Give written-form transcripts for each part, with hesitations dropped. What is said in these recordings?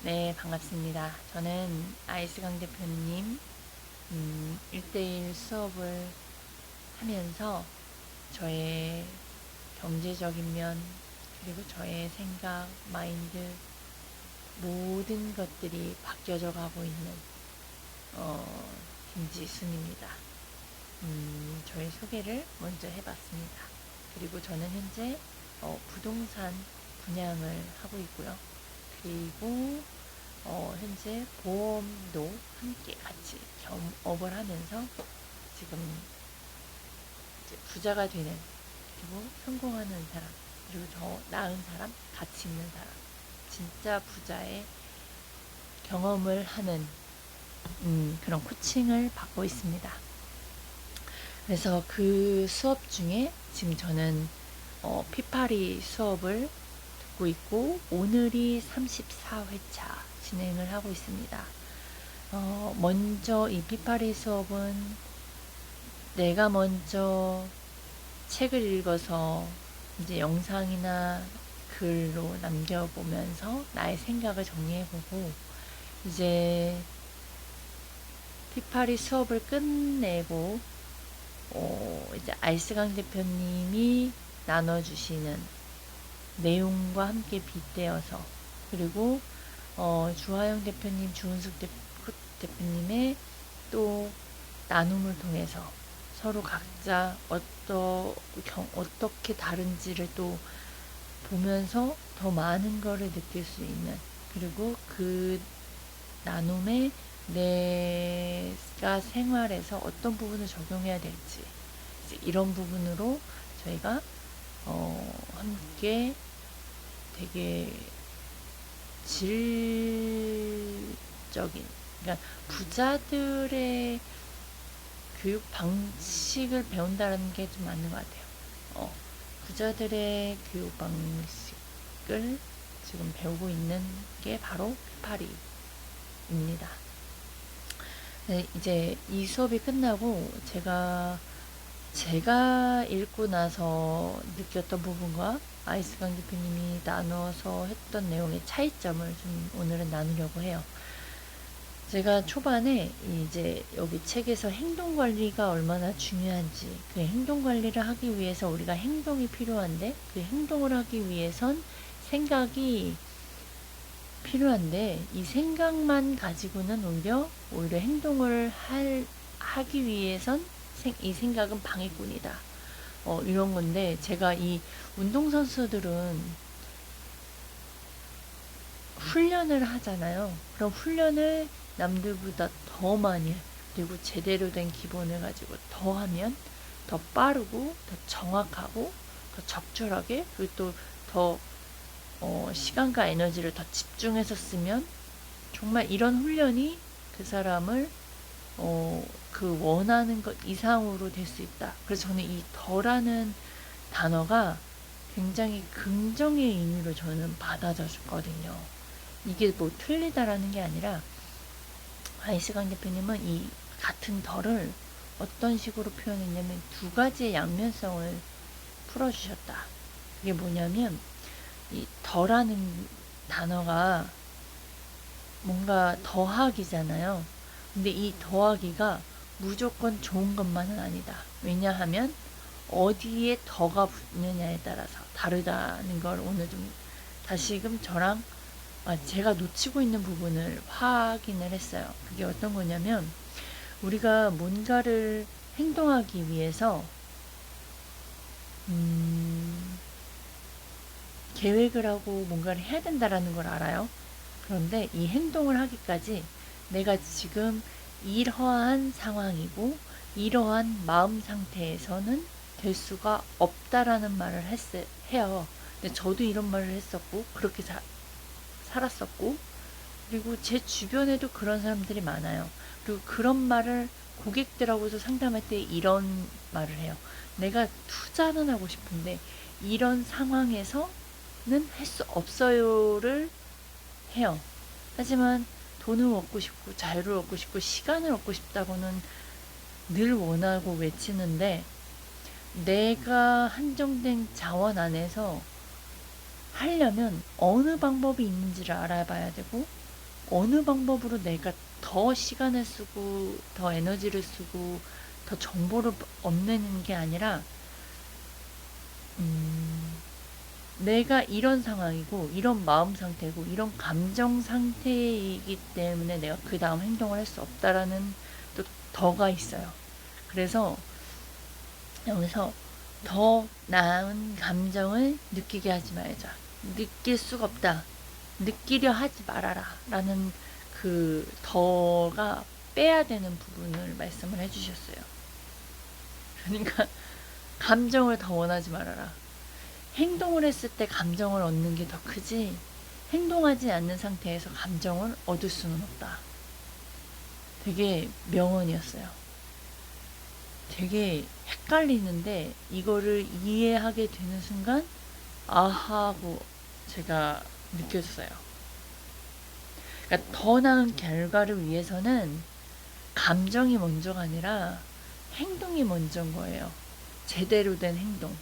네, 반갑습니다. 저는 아이스 강 대표님 1대1 수업을 하면서 저의 경제적인 면, 그리고 저의 생각, 마인드, 모든 것들이 바뀌어져 가고 있는 김지순입니다. 저의 소개를 먼저 해봤습니다. 그리고 저는 현재 부동산 분양을 하고 있고요. 그리고 현재 보험도 함께 같이 겸업을 하면서 지금 이제 부자가 되는, 그리고 성공하는 사람, 그리고 더 나은 사람, 가치 있는 사람, 진짜 부자의 경험을 하는 그런 코칭을 받고 있습니다. 그래서 그 수업 중에 지금 저는 피파리 수업을 듣고 있고, 오늘이 34회차 진행을 하고 있습니다. 먼저 이 피파리 수업은 내가 먼저 책을 읽어서 이제 영상이나 글로 남겨보면서 나의 생각을 정리해보고, 이제 피파리 수업을 끝내고 이제 알스강 대표님이 나눠주시는 내용과 함께 빗대어서, 그리고 주하영 대표님, 주은숙 대표님의 또 나눔을 통해서 서로 각자 어떻게 다른지를 또 보면서 더 많은 거를 느낄 수 있는, 그리고 그 나눔에 내가 생활에서 어떤 부분을 적용해야 될지, 이런 부분으로 저희가 함께 되게 질적인, 그러니까 부자들의 교육 방식을 배운다는 게 좀 맞는 것 같아요. 부자들의 교육 방식을 지금 배우고 있는 게 바로 피파리입니다. 네, 이제 이 수업이 끝나고 제가 읽고 나서 느꼈던 부분과 아이스강 대표님이 나눠서 했던 내용의 차이점을 좀 오늘은 나누려고 해요. 제가 초반에 이제 여기 책에서 행동 관리가 얼마나 중요한지, 그 행동 관리를 하기 위해서 우리가 행동이 필요한데, 그 행동을 하기 위해선 생각이 필요한데, 이 생각만 가지고는 오히려 행동을 하기 위해선 이 생각은 방해꾼이다. 이런 건데, 제가 이 운동선수들은 훈련을 하잖아요. 그럼 훈련을 남들보다 더 많이, 그리고 제대로 된 기본을 가지고 더 하면 더 빠르고 더 정확하고 더 적절하게, 그리고 또 더 시간과 에너지를 더 집중해서 쓰면 정말 이런 훈련이 그 사람을 그 원하는 것 이상으로 될 수 있다. 그래서 저는 이 더라는 단어가 굉장히 긍정의 의미로 저는 받아줬거든요. 이게 뭐 틀리다라는 게 아니라, 아이스강 대표님은 이 같은 덜을 어떤 식으로 표현했냐면 두 가지의 양면성을 풀어주셨다. 그게 뭐냐면, 이 덜하는 단어가 뭔가 더하기잖아요. 근데 이 더하기가 무조건 좋은 것만은 아니다. 왜냐하면 어디에 더가 붙느냐에 따라서 다르다는 걸 오늘 좀 다시금 저랑 제가 놓치고 있는 부분을 확인을 했어요. 그게 어떤 거냐면, 우리가 뭔가를 행동하기 위해서 계획을 하고 뭔가를 해야 된다라는 걸 알아요. 그런데 이 행동을 하기까지 내가 지금 이러한 상황이고 이러한 마음 상태에서는 될 수가 없다라는 말을 해요. 근데 저도 이런 말을 했었고, 그렇게 살았었고, 그리고 제 주변에도 그런 사람들이 많아요. 그리고 그런 말을 고객들하고도 상담할 때 이런 말을 해요. 내가 투자는 하고 싶은데 이런 상황에서는 할 수 없어요를 해요. 하지만 돈을 얻고 싶고 자유를 얻고 싶고 시간을 얻고 싶다고는 늘 원하고 외치는데, 내가 한정된 자원 안에서 하려면 어느 방법이 있는지를 알아봐야 되고, 어느 방법으로 내가 더 시간을 쓰고 더 에너지를 쓰고 더 정보를 얻는 게 아니라 음, 내가 이런 상황이고 이런 마음 상태고 이런 감정 상태이기 때문에 내가 그 다음 행동을 할 수 없다라는 또 더가 있어요. 그래서 여기서 더 나은 감정을 느끼게 하지 말자. 느낄 수가 없다. 느끼려 하지 말아라. 라는 그 더가 빼야 되는 부분을 말씀을 해주셨어요. 그러니까 감정을 더 원하지 말아라. 행동을 했을 때 감정을 얻는 게 더 크지 행동하지 않는 상태에서 감정을 얻을 수는 없다. 되게 명언이었어요. 되게 헷갈리는데 이거를 이해하게 되는 순간 아하고 제가 느꼈어요. 그러니까 더 나은 결과를 위해서는 감정이 먼저가 아니라 행동이 먼저인 거예요. 제대로 된 행동.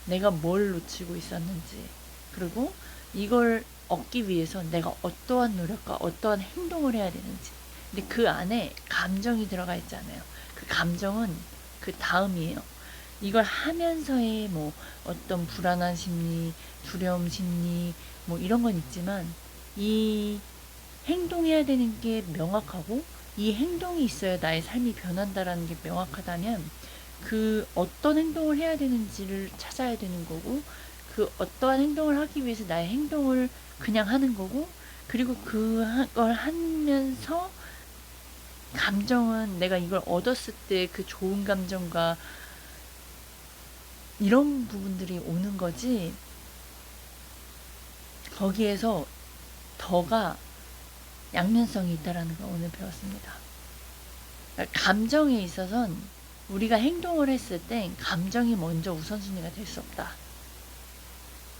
내가 뭘 놓치고 있었는지, 그리고 이걸 얻기 위해서 내가 어떠한 노력과 어떠한 행동을 해야 되는지. 근데 그 안에 감정이 들어가 있잖아요. 그 감정은 그 다음이에요. 이걸 하면서의 뭐 어떤 불안한 심리, 두려움 심리, 뭐 이런 건 있지만 이 행동해야 되는 게 명확하고 이 행동이 있어야 나의 삶이 변한다라는 게 명확하다면 그 어떤 행동을 해야 되는지를 찾아야 되는 거고 그 어떠한 행동을 하기 위해서 나의 행동을 그냥 하는 거고 그리고 그걸 하면서 감정은 내가 이걸 얻었을 때 그 좋은 감정과 이런 부분들이 오는 거지 거기에서 더가 양면성이 있다라는 걸 오늘 배웠습니다. 그러니까 감정에 있어서는 우리가 행동을 했을 땐 감정이 먼저 우선순위가 될 수 없다.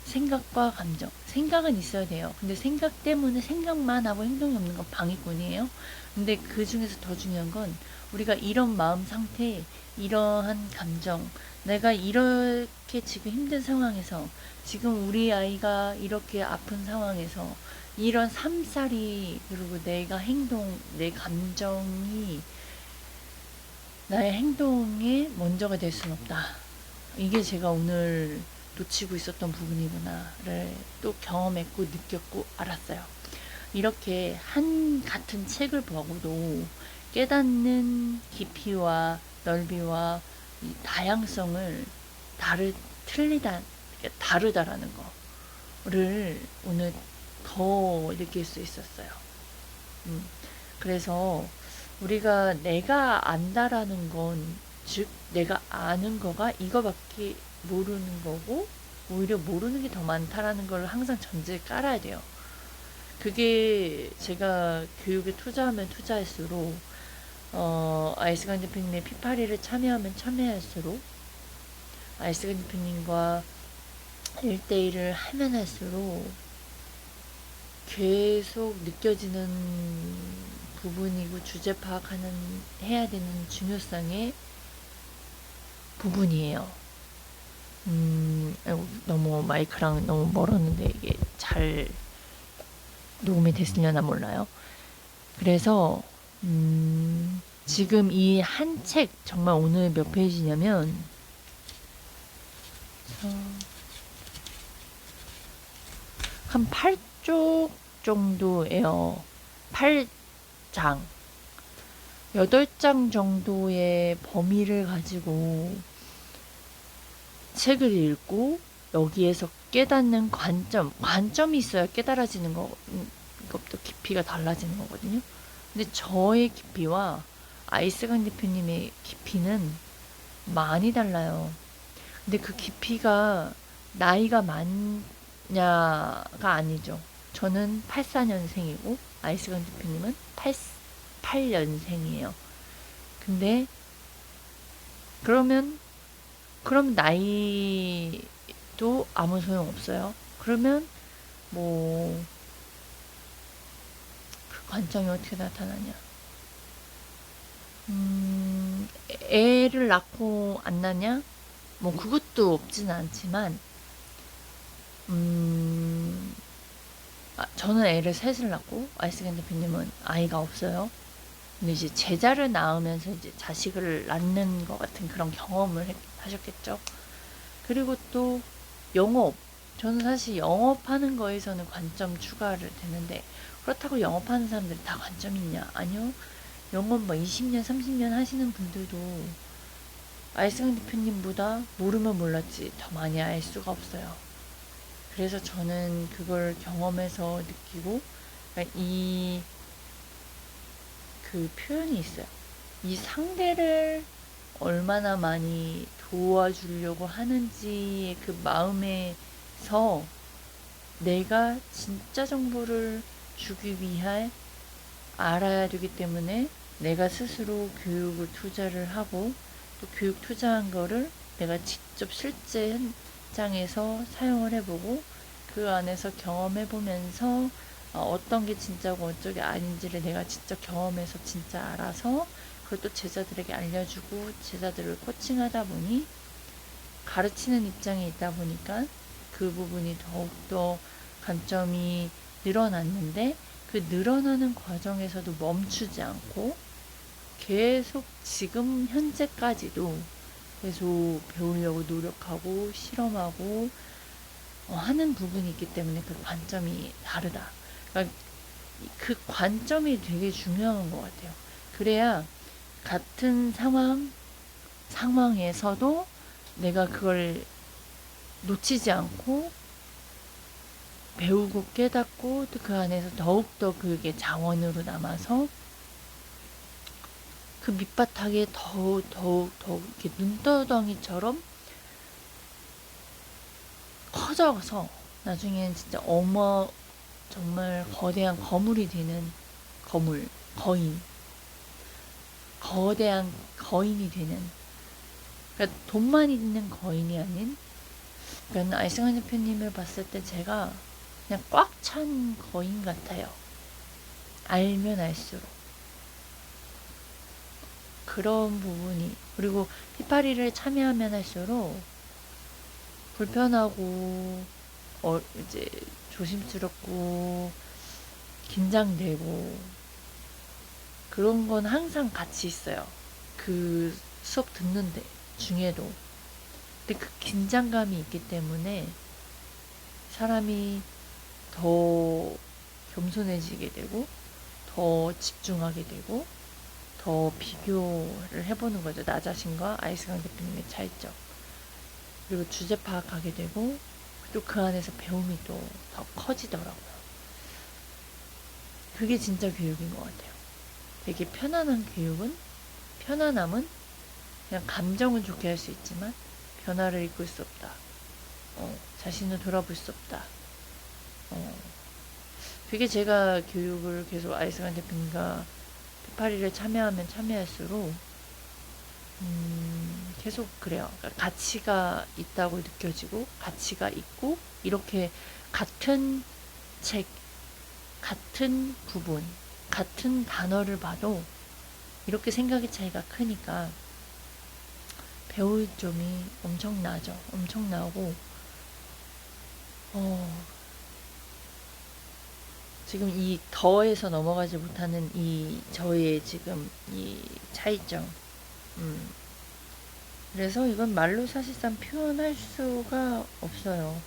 생각과 감정. 생각은 있어야 돼요. 근데 생각 때문에 생각만 하고 행동이 없는 건 방해꾼이에요. 근데 그 중에서 더 중요한 건 우리가 이런 마음 상태, 이러한 감정, 내가 이렇게 지금 힘든 상황에서 지금 우리 아이가 이렇게 아픈 상황에서 이런 삶살이 그리고 내가 행동, 내 감정이 나의 행동에 먼저가 될 수는 없다. 이게 제가 오늘 놓치고 있었던 부분이구나를 또 경험했고 느꼈고 알았어요. 이렇게 한 같은 책을 보고도 깨닫는 깊이와 넓이와 이 다양성을 다르다라는 거를 오늘 더 느낄 수 있었어요. 그래서 우리가 내가 안다라는 건, 즉, 내가 아는 거가 이거밖에 모르는 거고, 오히려 모르는 게 더 많다라는 걸 항상 전제에 깔아야 돼요. 그게 제가 교육에 투자하면 투자할수록, 아이스강 대표님의 피파리를 참여하면 참여할수록, 아이스강 대표님과 1대1을 하면 할수록 계속 느껴지는 부분이고 주제 파악하는 해야 되는 중요성의 부분이에요. 너무 마이크랑 너무 멀었는데 이게 잘 녹음이 됐으려나 몰라요. 그래서 지금 이 한 책 정말 오늘 몇 페이지냐면 한 8쪽 정도예요. 8장 8장 정도의 범위를 가지고 책을 읽고 여기에서 깨닫는 관점이 있어야 깨달아지는 것도 깊이가 달라지는 거거든요. 근데 저의 깊이와 아이스강 대표님의 깊이는 많이 달라요. 근데 그 깊이가 나이가 많냐가 아니죠. 저는 84년생이고 아이스강 대표님은 88년생이에요. 근데 그럼 나이도 아무 소용 없어요. 그러면 뭐 그 관점이 어떻게 나타나냐? 애를 낳고 안 낳냐? 뭐 그것도 없지는 않지만 저는 애를 셋을 낳고 아이스간 대표님은 아이가 없어요. 근데 이제 제자를 낳으면서 이제 자식을 낳는 것 같은 그런 경험을 하셨겠죠. 그리고 또 영업. 저는 사실 영업하는 거에서는 관점 추가를 되는데, 그렇다고 영업하는 사람들이 다 관점 있냐? 아니요. 영업 뭐 20년, 30년 하시는 분들도 아이스강 대표님보다 모르면 몰랐지 더 많이 알 수가 없어요. 그래서 저는 그걸 경험해서 느끼고, 그러니까 그 표현이 있어요. 이 상대를 얼마나 많이 도와주려고 하는지의 그 마음에서 내가 진짜 정보를 주기 위해 알아야 되기 때문에 내가 스스로 교육을 투자를 하고, 또 교육 투자한 거를 내가 직접 실제 현장에서 사용을 해보고 그 안에서 경험해보면서 어떤 게 진짜고 어떤 게 아닌지를 내가 직접 경험해서 진짜 알아서 그걸 또 제자들에게 알려주고 제자들을 코칭하다 보니, 가르치는 입장에 있다 보니까 그 부분이 더욱더 관점이 늘어났는데, 그 늘어나는 과정에서도 멈추지 않고 계속 지금 현재까지도 계속 배우려고 노력하고 실험하고 하는 부분이 있기 때문에 그 관점이 다르다. 그러니까 그 관점이 되게 중요한 것 같아요. 그래야 같은 상황에서도 내가 그걸 놓치지 않고 배우고 깨닫고, 또 그 안에서 더욱더 그게 자원으로 남아서 그 밑바닥에 더욱 이렇게 눈떠덩이처럼 커져서 나중에는 진짜 정말 거대한 거물이 되는, 거인, 거대한 거인이 되는, 그러니까 돈만 있는 거인이 아닌, 그러니까 아이승환 대표님을 봤을 때 제가 그냥 꽉 찬 거인 같아요. 알면 알수록. 그런 부분이, 그리고 피파리를 참여하면 할수록 불편하고 이제 조심스럽고 긴장되고 그런 건 항상 같이 있어요. 그 수업 듣는데 중에도. 근데 그 긴장감이 있기 때문에 사람이 더 겸손해지게 되고 더 집중하게 되고 더 비교를 해보는 거죠. 나 자신과 아이스강 대표님의 차이점. 그리고 주제 파악하게 되고 또 그 안에서 배움이 또 더 커지더라고요. 그게 진짜 교육인 것 같아요. 되게 편안함은 그냥 감정은 좋게 할 수 있지만 변화를 이끌 수 없다. 자신을 돌아볼 수 없다. 그게 제가 교육을 계속 아이스간 대표님과 피파리를 참여하면 참여할수록 계속 그래요. 그러니까 가치가 있다고 느껴지고, 가치가 있고, 이렇게 같은 책, 같은 부분, 같은 단어를 봐도 이렇게 생각의 차이가 크니까 배울 점이 엄청나죠. 엄청나고, 지금 이 더에서 넘어가지 못하는 이 저의 지금 이 차이점. 그래서 이건 말로 사실상 표현할 수가 없어요.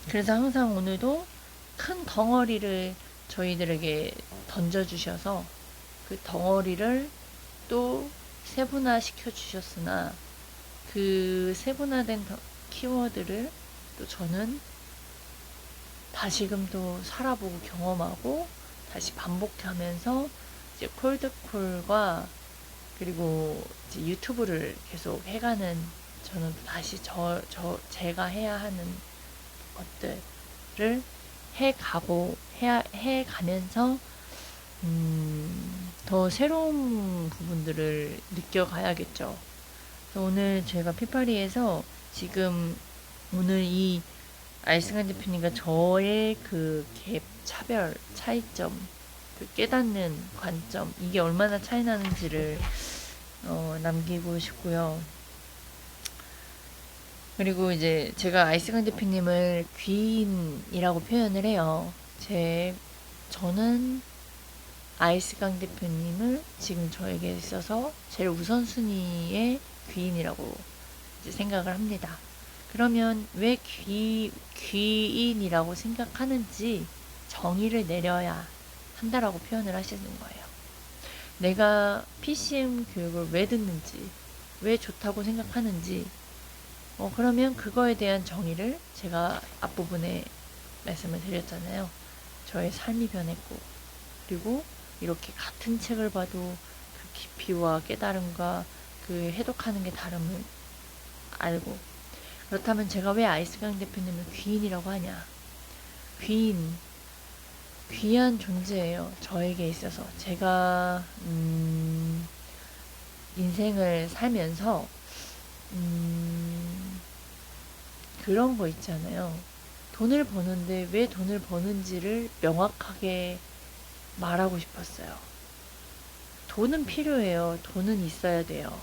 그래서 항상 오늘도 큰 덩어리를 저희들에게 던져주셔서 그 덩어리를 또 세분화 시켜주셨으나, 그 세분화된 키워드를 또 저는 다시금 또 살아보고 경험하고 다시 반복하면서 이제 콜드콜과 그리고 이제 유튜브를 계속 해가는, 저는 다시 제가 해야 하는 것들을 해가면서 더 새로운 부분들을 느껴가야겠죠. 그래서 오늘 제가 피파리에서 지금 오늘 이 아이승환 대표님과 저의 그 갭, 차별, 차이점, 그 깨닫는 관점, 이게 얼마나 차이 나는지를 남기고 싶고요. 그리고 이제 제가 아이스강 대표님을 귀인이라고 표현을 해요. 저는 아이스강 대표님을 지금 저에게 있어서 제일 우선순위의 귀인이라고 이제 생각을 합니다. 그러면 왜 귀인이라고 생각하는지 정의를 내려야 한다라고 표현을 하시는 거예요. 내가 PCM 교육을 왜 듣는지, 왜 좋다고 생각하는지, 그러면 그거에 대한 정의를 제가 앞부분에 말씀을 드렸잖아요. 저의 삶이 변했고, 그리고 이렇게 같은 책을 봐도 그 깊이와 깨달음과 그 해독하는 게 다름을 알고, 그렇다면 제가 왜 아이스강 대표님을 귀인이라고 하냐? 귀인, 귀한 존재예요. 저에게 있어서. 제가, 인생을 살면서, 그런 거 있잖아요. 돈을 버는데 왜 돈을 버는지를 명확하게 말하고 싶었어요. 돈은 필요해요. 돈은 있어야 돼요.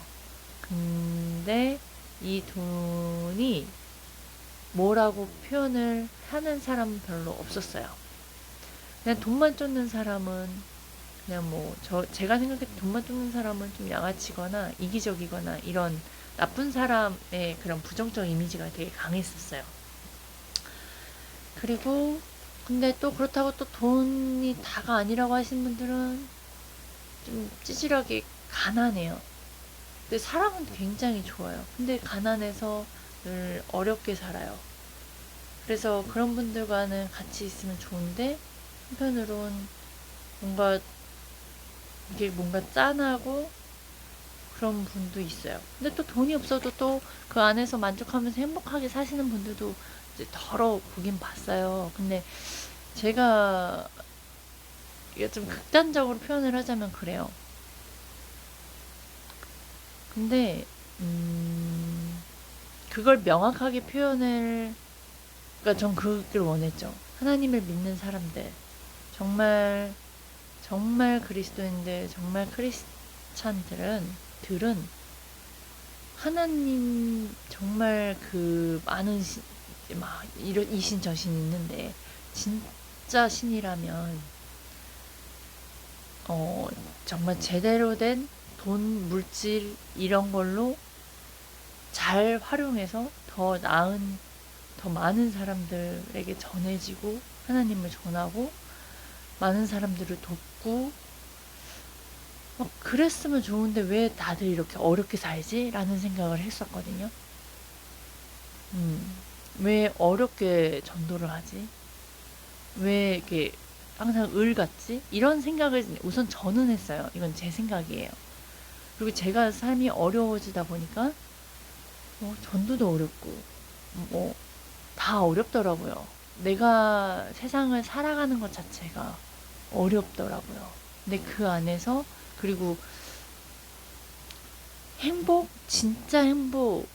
근데 이 돈이 뭐라고 표현을 하는 사람은 별로 없었어요. 그냥 돈만 쫓는 사람은 그냥 제가 생각할 때 돈만 쫓는 사람은 좀 양아치거나 이기적이거나 이런 나쁜 사람의 그런 부정적 이미지가 되게 강했었어요. 그리고 근데 또 그렇다고 또 돈이 다가 아니라고 하시는 분들은 좀 찌질하게 가난해요. 근데 사람은 굉장히 좋아요. 근데 가난해서 늘 어렵게 살아요. 그래서 그런 분들과는 같이 있으면 좋은데 한편으론 뭔가 이게 뭔가 짠하고 그런 분도 있어요. 근데 또 돈이 없어도 또 그 안에서 만족하면서 행복하게 사시는 분들도 이제 더러 보긴 봤어요. 근데 제가 이게 좀 극단적으로 표현을 하자면 그래요. 근데 그걸 명확하게 표현을 그러니까 전 그걸 원했죠. 하나님을 믿는 사람들 정말 정말 그리스도인들 정말 크리스찬들은 하나님 정말 그 많은 막 이런 이신 저신 있는데 진짜 신이라면 정말 제대로 된 돈, 물질 이런 걸로 잘 활용해서 더 많은 사람들에게 전해지고 하나님을 전하고 많은 사람들을 돕고 그랬으면 좋은데 왜 다들 이렇게 어렵게 살지? 라는 생각을 했었거든요. 왜 어렵게 전도를 하지? 왜 이렇게 항상 을 같지? 이런 생각을 우선 저는 했어요. 이건 제 생각이에요. 그리고 제가 삶이 어려워지다 보니까 전도도 어렵고 뭐 다 어렵더라고요. 내가 세상을 살아가는 것 자체가 어렵더라고요. 근데 그 안에서 그리고 진짜 행복,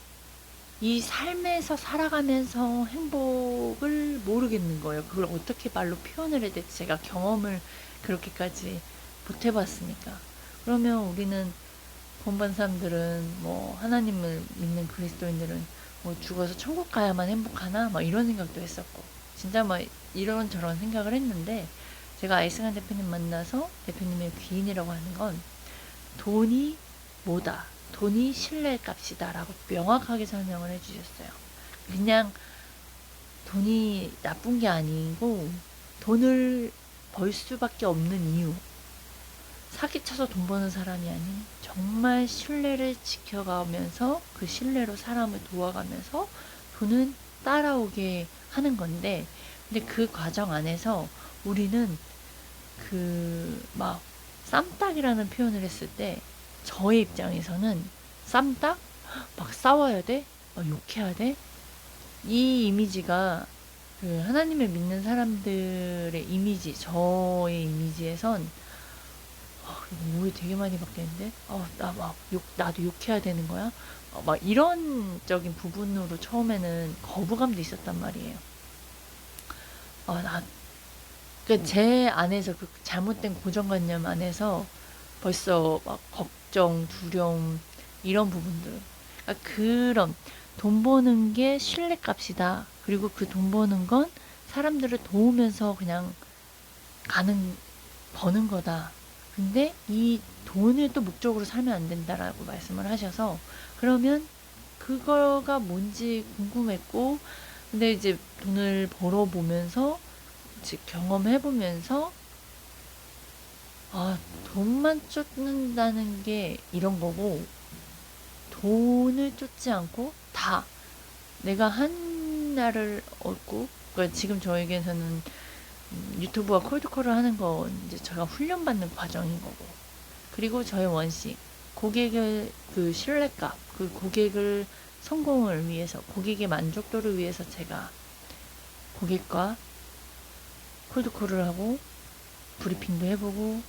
이 삶에서 살아가면서 행복을 모르겠는 거예요. 그걸 어떻게 말로 표현을 해야 될지 제가 경험을 그렇게까지 못 해봤으니까. 그러면 우리는 본반 사람들은 하나님을 믿는 그리스도인들은 죽어서 천국 가야만 행복하나 이런 생각도 했었고 진짜 이런저런 생각을 했는데 제가 아이스간 대표님 만나서 대표님의 귀인이라고 하는 건 돈이 뭐다. 돈이 신뢰의 값이다. 라고 명확하게 설명을 해주셨어요. 그냥 돈이 나쁜 게 아니고 돈을 벌 수밖에 없는 이유. 사기쳐서 돈 버는 사람이 아닌 정말 신뢰를 지켜가면서 그 신뢰로 사람을 도와가면서 돈은 따라오게 하는 건데 근데 그 과정 안에서 우리는 쌈딱이라는 표현을 했을 때 저의 입장에서는 쌈딱? 막 싸워야 돼? 막 욕해야 돼? 이 이미지가 그 하나님을 믿는 사람들의 이미지, 저의 이미지에선 오해 되게 많이 받겠는데? 나도 욕해야 되는 거야? 막 이런적인 부분으로 처음에는 거부감도 있었단 말이에요. 그러니까 제 안에서 그 잘못된 고정관념 안에서 벌써 막 걱정, 두려움, 이런 부분들. 그러니까 돈 버는 게 신뢰값이다. 그리고 그 돈 버는 건 사람들을 도우면서 그냥 버는 거다. 근데 이 돈을 또 목적으로 살면 안 된다라고 말씀을 하셔서, 그러면 그거가 뭔지 궁금했고, 근데 이제 돈을 벌어보면서, 즉 경험해보면서, 아, 돈만 쫓는다는 게 이런 거고, 돈을 쫓지 않고 다 내가 한 날을 얻고, 그러니까 지금 저에게서는 유튜브와 콜드콜을 하는 건 이제 제가 훈련받는 과정인 거고, 그리고 저의 원칙, 고객의 그 신뢰감, 그 고객을 성공을 위해서, 고객의 만족도를 위해서 제가 고객과 콜드콜을 하고 브리핑도 해보고,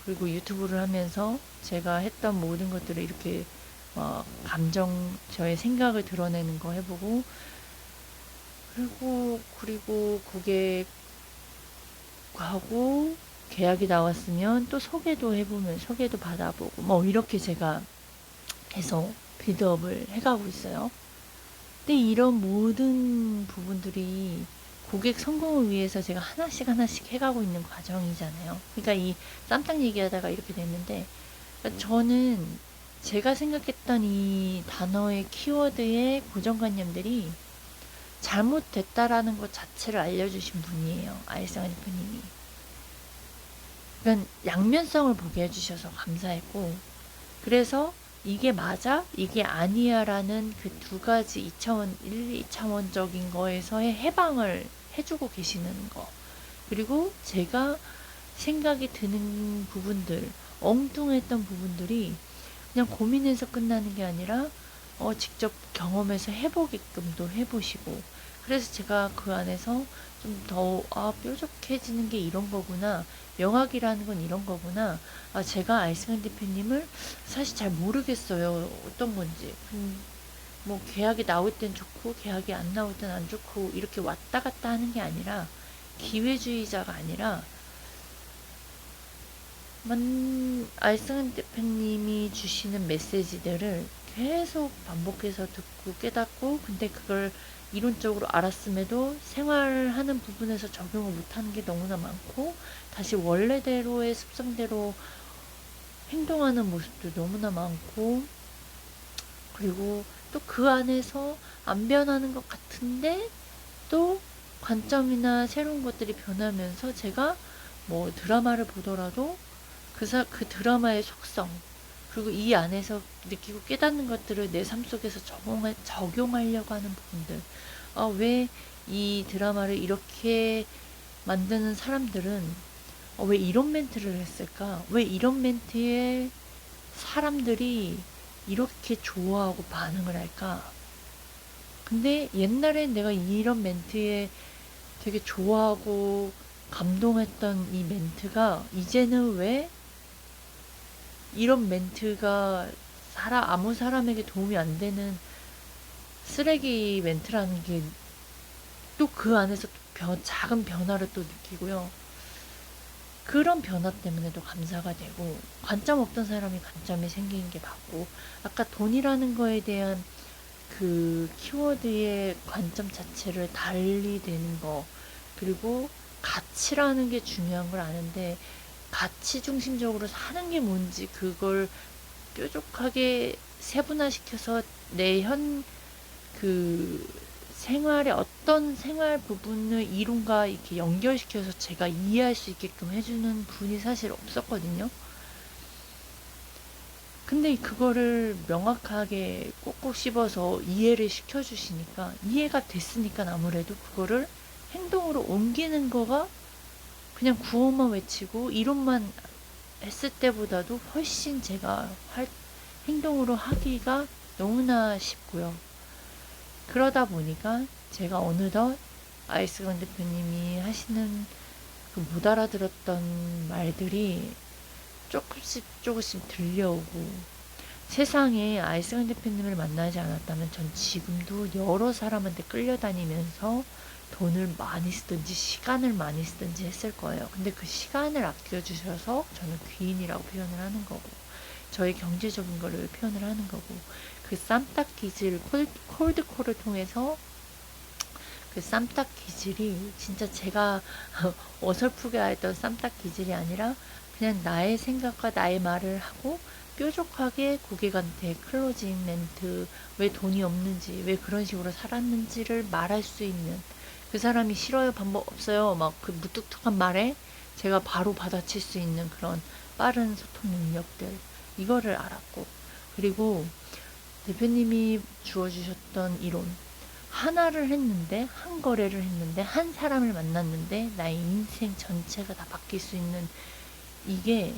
그리고 유튜브를 하면서 제가 했던 모든 것들을 이렇게 저의 생각을 드러내는 거 해보고, 그리고 고객하고 계약이 나왔으면 또 소개도 해보면 소개도 받아보고, 뭐 이렇게 제가 계속 빌드업을 해가고 있어요. 근데 이런 모든 부분들이 고객 성공을 위해서 제가 하나씩 하나씩 해가고 있는 과정이잖아요. 그러니까 이 쌈딱 얘기하다가 이렇게 됐는데, 그러니까 저는 제가 생각했던 이 단어의 키워드의 고정관념들이 잘못됐다라는 것 자체를 알려주신 분이에요. 아이승환 대표님이. 그러니까 양면성을 보게 해주셔서 감사했고, 그래서 이게 맞아? 이게 아니야? 라는 그 두 가지 2차원, 1, 2차원적인 거에서의 해방을 해주고 계시는 거. 그리고 제가 생각이 드는 부분들, 엉뚱했던 부분들이 그냥 고민해서 끝나는 게 아니라 직접 경험해서 해보게끔도 해보시고, 그래서 제가 그 안에서 좀 더 뾰족해지는 게 이런 거구나, 명확이라는 건 이런 거구나, 제가 아이승환 대표님을 사실 잘 모르겠어요, 어떤 건지. 뭐 계약이 나올 땐 좋고 계약이 안 나올 땐 안 좋고 이렇게 왔다 갔다 하는 게 아니라, 기회주의자가 아니라 알승한 대표님이 주시는 메시지들을 계속 반복해서 듣고 깨닫고, 근데 그걸 이론적으로 알았음에도 생활하는 부분에서 적용을 못하는 게 너무나 많고, 다시 원래대로의 습성대로 행동하는 모습도 너무나 많고, 그리고 또 그 안에서 안 변하는 것 같은데 또 관점이나 새로운 것들이 변하면서, 제가 뭐 드라마를 보더라도 그 드라마의 속성, 그리고 이 안에서 느끼고 깨닫는 것들을 내 삶 속에서 적용하려고 하는 부분들. 왜 이 드라마를 이렇게 만드는 사람들은 왜 이런 멘트를 했을까? 왜 이런 멘트에 사람들이 이렇게 좋아하고 반응을 할까? 근데 옛날엔 내가 이런 멘트에 되게 좋아하고 감동했던 이 멘트가 이제는 왜 이런 멘트가 아무 사람에게 도움이 안 되는 쓰레기 멘트라는 게 또 그 안에서 작은 변화를 또 느끼고요. 그런 변화 때문에도 감사가 되고, 관점 없던 사람이 관점이 생기는 게 맞고, 아까 돈이라는 거에 대한 그 키워드의 관점 자체를 달리 되는 거, 그리고 가치라는 게 중요한 걸 아는데, 가치 중심적으로 사는 게 뭔지 그걸 뾰족하게 세분화시켜서 그 생활의 어떤 생활 부분을 이론과 이렇게 연결시켜서 제가 이해할 수 있게끔 해주는 분이 사실 없었거든요. 근데 그거를 명확하게 꼭꼭 씹어서 이해를 시켜주시니까, 이해가 됐으니까 아무래도 그거를 행동으로 옮기는 거가 그냥 구호만 외치고 이론만 했을 때보다도 훨씬 제가 행동으로 하기가 너무나 쉽고요. 그러다 보니까 제가 어느덧 아이스건 대표님이 하시는 그 못 알아들었던 말들이 조금씩 들려오고, 세상에 아이스건 대표님을 만나지 않았다면 전 지금도 여러 사람한테 끌려다니면서 돈을 많이 쓰든지 시간을 많이 쓰든지 했을 거예요. 근데 그 시간을 아껴주셔서 저는 귀인이라고 표현을 하는 거고, 저의 경제적인 거를 표현을 하는 거고, 그 쌈딱 기질, 콜드콜을 통해서 그 쌈딱 기질이 진짜 제가 어설프게 했던 쌈딱 기질이 아니라 그냥 나의 생각과 나의 말을 하고 뾰족하게 고객한테 클로징 멘트, 왜 돈이 없는지, 왜 그런 식으로 살았는지를 말할 수 있는, 그 사람이 싫어요, 방법 없어요, 막 그 무뚝뚝한 말에 제가 바로 받아칠 수 있는 그런 빠른 소통 능력들, 이거를 알았고, 그리고 대표님이 주어주셨던 이론, 하나를 했는데, 한 거래를 했는데, 한 사람을 만났는데 나의 인생 전체가 다 바뀔 수 있는, 이게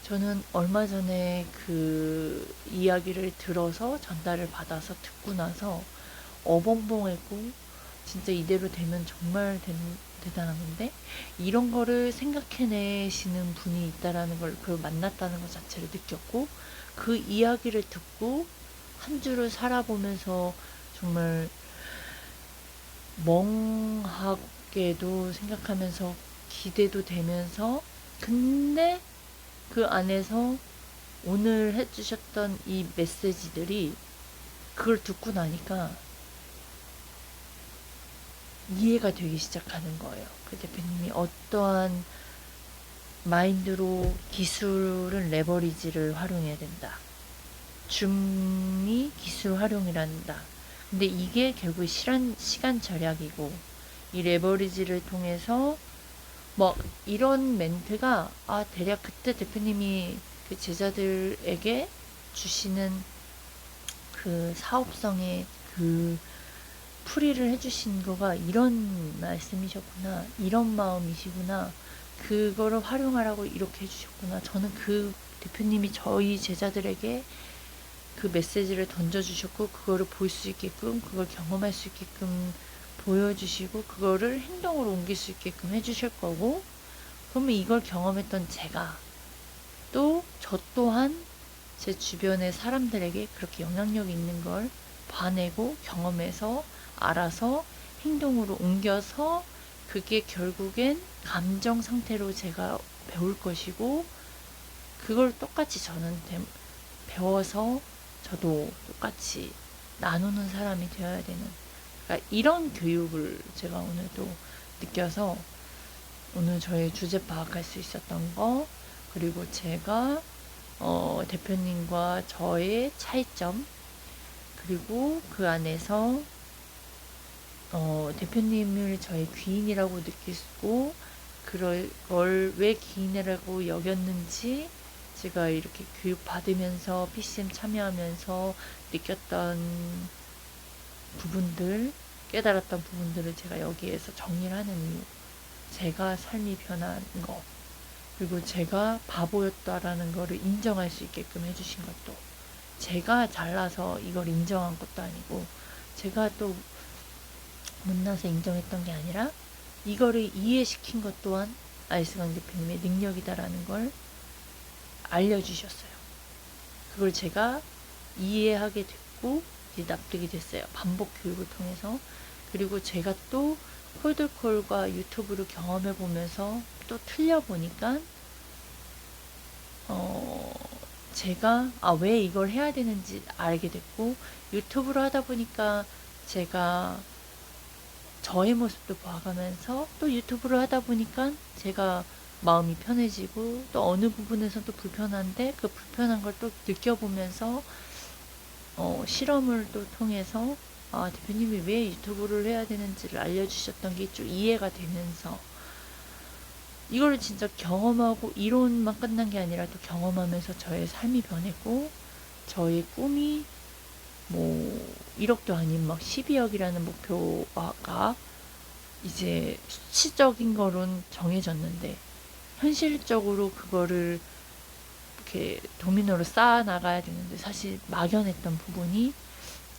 저는 얼마 전에 그 이야기를 들어서 전달을 받아서 듣고 나서 어벙벙했고, 진짜 이대로 되면 정말 대단한 건데, 이런 거를 생각해내시는 분이 있다라는 걸, 그 만났다는 것 자체를 느꼈고, 그 이야기를 듣고 한 주를 살아보면서 정말 멍하게도 생각하면서 기대도 되면서, 근데 그 안에서 오늘 해주셨던 이 메시지들이, 그걸 듣고 나니까 이해가 되기 시작하는 거예요. 그 대표님이 어떠한 마인드로 기술은 레버리지를 활용해야 된다. 줌이 기술 활용이란다. 근데 이게 결국 시간 절약이고, 이 레버리지를 통해서 뭐 이런 멘트가, 대략 그때 대표님이 그 제자들에게 주시는 그 사업성의 그 풀이를 해주신 거가 이런 말씀이셨구나, 이런 마음이시구나, 그거를 활용하라고 이렇게 해주셨구나. 저는 그 대표님이 저희 제자들에게 그 메시지를 던져주셨고, 그거를 볼 수 있게끔, 그걸 경험할 수 있게끔 보여주시고, 그거를 행동으로 옮길 수 있게끔 해주실 거고, 그러면 이걸 경험했던 제가, 또 저 또한 제 주변의 사람들에게 그렇게 영향력 있는 걸 봐내고 경험해서 알아서 행동으로 옮겨서, 그게 결국엔 감정 상태로 제가 배울 것이고, 그걸 똑같이 저는 배워서 저도 똑같이 나누는 사람이 되어야 되는, 그러니까 이런 교육을 제가 오늘도 느껴서, 오늘 저의 주제 파악할 수 있었던 거, 그리고 제가 대표님과 저의 차이점, 그리고 그 안에서 대표님을 저의 귀인이라고 느끼고, 그걸 왜 귀인이라고 여겼는지, 제가 이렇게 교육 받으면서 PCM 참여하면서 느꼈던 부분들, 깨달았던 부분들을 제가 여기에서 정리를 하는 이유, 제가 삶이 변한 거, 그리고 제가 바보였다라는 거를 인정할 수 있게끔 해주신 것도, 제가 잘나서 이걸 인정한 것도 아니고, 제가 또 못나서 인정했던 게 아니라, 이거를 이해시킨 것 또한 아이스강 대표님의 능력이다라는 걸 알려주셨어요. 그걸 제가 이해하게 됐고 이제 납득이 됐어요. 반복 교육을 통해서. 그리고 제가 또 콜드콜과 유튜브를 경험해 보면서 또 틀려보니까 제가 왜 이걸 해야 되는지 알게 됐고, 유튜브로 하다 보니까 제가 저의 모습도 봐가면서, 또 유튜브를 하다 보니까 제가 마음이 편해지고, 또 어느 부분에서 또 불편한데 그 불편한 걸 또 느껴보면서 실험을 또 통해서 대표님이 왜 유튜브를 해야 되는지를 알려주셨던 게 좀 이해가 되면서, 이걸 진짜 경험하고 이론만 끝난 게 아니라 또 경험하면서 저의 삶이 변했고, 저의 꿈이 뭐 1억도 아닌 막 12억이라는 목표가 이제 수치적인 거론 정해졌는데, 현실적으로 그거를 이렇게 도미노로 쌓아 나가야 되는데, 사실 막연했던 부분이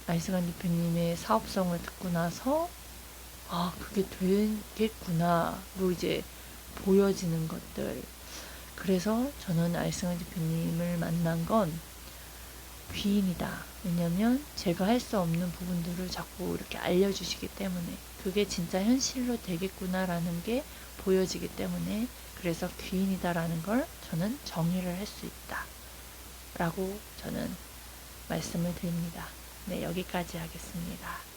아이스간 대표님의 사업성을 듣고 나서 그게 되겠구나로 이제 보여지는 것들. 그래서 저는 아이스간 대표님을 만난 건 귀인이다. 왜냐면 제가 할 수 없는 부분들을 자꾸 이렇게 알려주시기 때문에, 그게 진짜 현실로 되겠구나라는 게 보여지기 때문에, 그래서 귀인이다라는 걸 저는 정의를 할 수 있다 라고 저는 말씀을 드립니다. 네, 여기까지 하겠습니다.